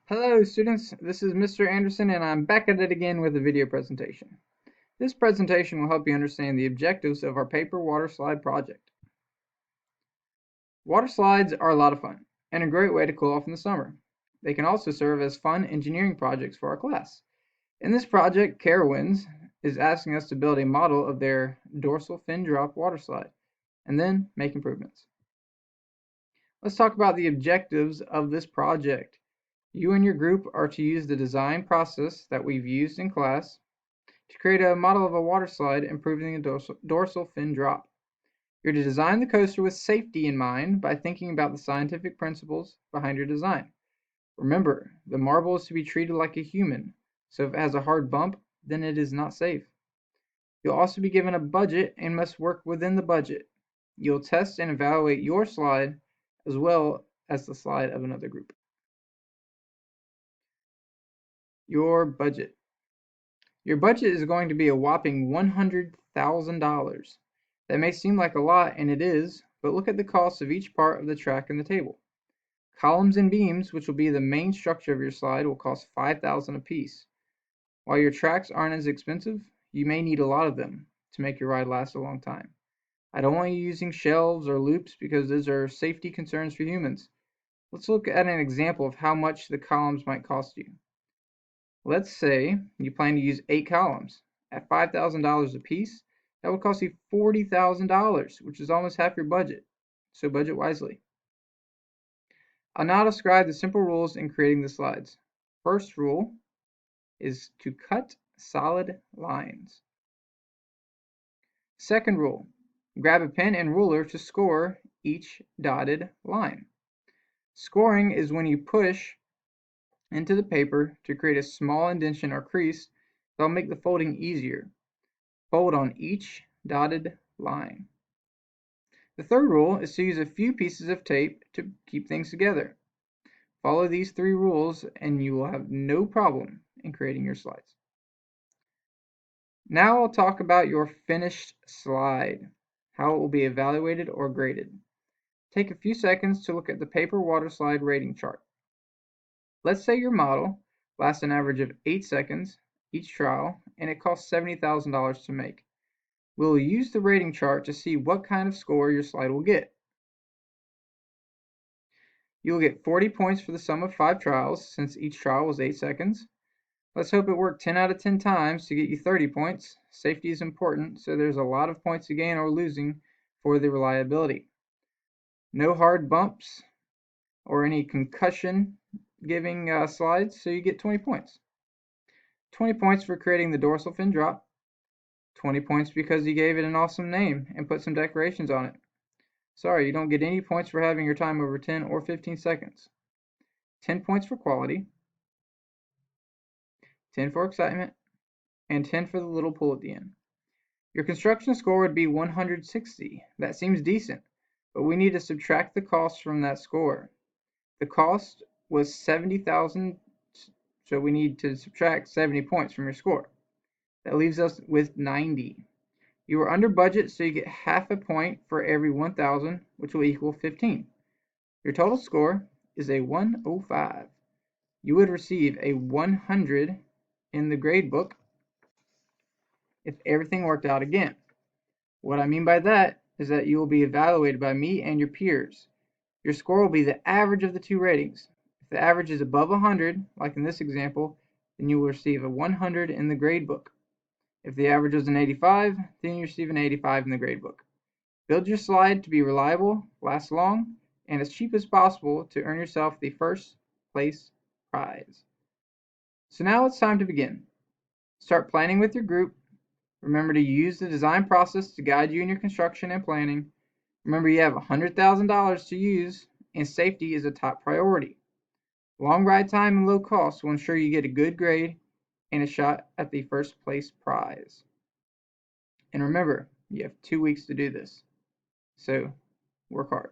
Hello students, this is Mr. Anderson and I'm back at it again with a video presentation. This presentation will help you understand the objectives of our paper water slide project. Water slides are a lot of fun and a great way to cool off in the summer. They can also serve as fun engineering projects for our class. In this project, Carowinds is asking us to build a model of their dorsal fin drop water slide and then make improvements. Let's talk about the objectives of this project. You and your group are to use the design process that we've used in class to create a model of a water slide improving the dorsal fin drop. You're to design the coaster with safety in mind by thinking about the scientific principles behind your design. Remember, the marble is to be treated like a human, so if it has a hard bump, then it is not safe. You'll also be given a budget and must work within the budget. You'll test and evaluate your slide as well as the slide of another group. Your budget. Your budget is going to be a whopping $100,000. That may seem like a lot, and it is, but look at the cost of each part of the track in the table. Columns and beams, which will be the main structure of your slide, will cost $5,000 apiece. While your tracks aren't as expensive, you may need a lot of them to make your ride last a long time. I don't want you using shelves or loops because those are safety concerns for humans. Let's look at an example of how much the columns might cost you. Let's say you plan to use 8 columns. At $5,000 a piece, that would cost you $40,000, which is almost half your budget. So budget wisely. I'll now describe the simple rules in creating the slides. First rule is to cut solid lines. Second rule, grab a pen and ruler to score each dotted line. Scoring is when you push into the paper to create a small indentation or crease that'll make the folding easier. Fold on each dotted line. The third rule is to use a few pieces of tape to keep things together. Follow these 3 rules and you will have no problem in creating your slides. Now I'll talk about your finished slide, how it will be evaluated or graded. Take a few seconds to look at the paper water slide rating chart. Let's say your model lasts an average of 8 seconds each trial and it costs $70,000 to make. We'll use the rating chart to see what kind of score your slide will get. You'll get 40 points for the sum of 5 trials since each trial was 8 seconds. Let's hope it worked 10 out of 10 times to get you 30 points. Safety is important, so there's a lot of points to gain or losing for the reliability. No hard bumps or any concussion giving slides, so you get 20 points. 20 points for creating the dorsal fin drop. 20 points because you gave it an awesome name and put some decorations on it. Sorry, you don't get any points for having your time over 10 or 15 seconds. 10 points for quality, 10 for excitement, and 10 for the little pull at the end. Your construction score would be 160. That seems decent, but we need to subtract the cost from that score. The cost was 70,000, so we need to subtract 70 points from your score. That leaves us with 90. You are under budget, so you get half a point for every 1,000, which will equal 15. Your total score is a 105. You would receive a 100 in the grade book if everything worked out again. What I mean by that is that you will be evaluated by me and your peers. Your score will be the average of the 2 ratings. If the average is above 100, like in this example, then you will receive a 100 in the grade book. If the average is an 85, then you receive an 85 in the grade book. Build your slide to be reliable, last long, and as cheap as possible to earn yourself the first place prize. So now it's time to begin. Start planning with your group. Remember to use the design process to guide you in your construction and planning. Remember you have $100,000 to use, and safety is a top priority. Long ride time and low cost will ensure you get a good grade and a shot at the first place prize. And remember, you have 2 weeks to do this. So work hard.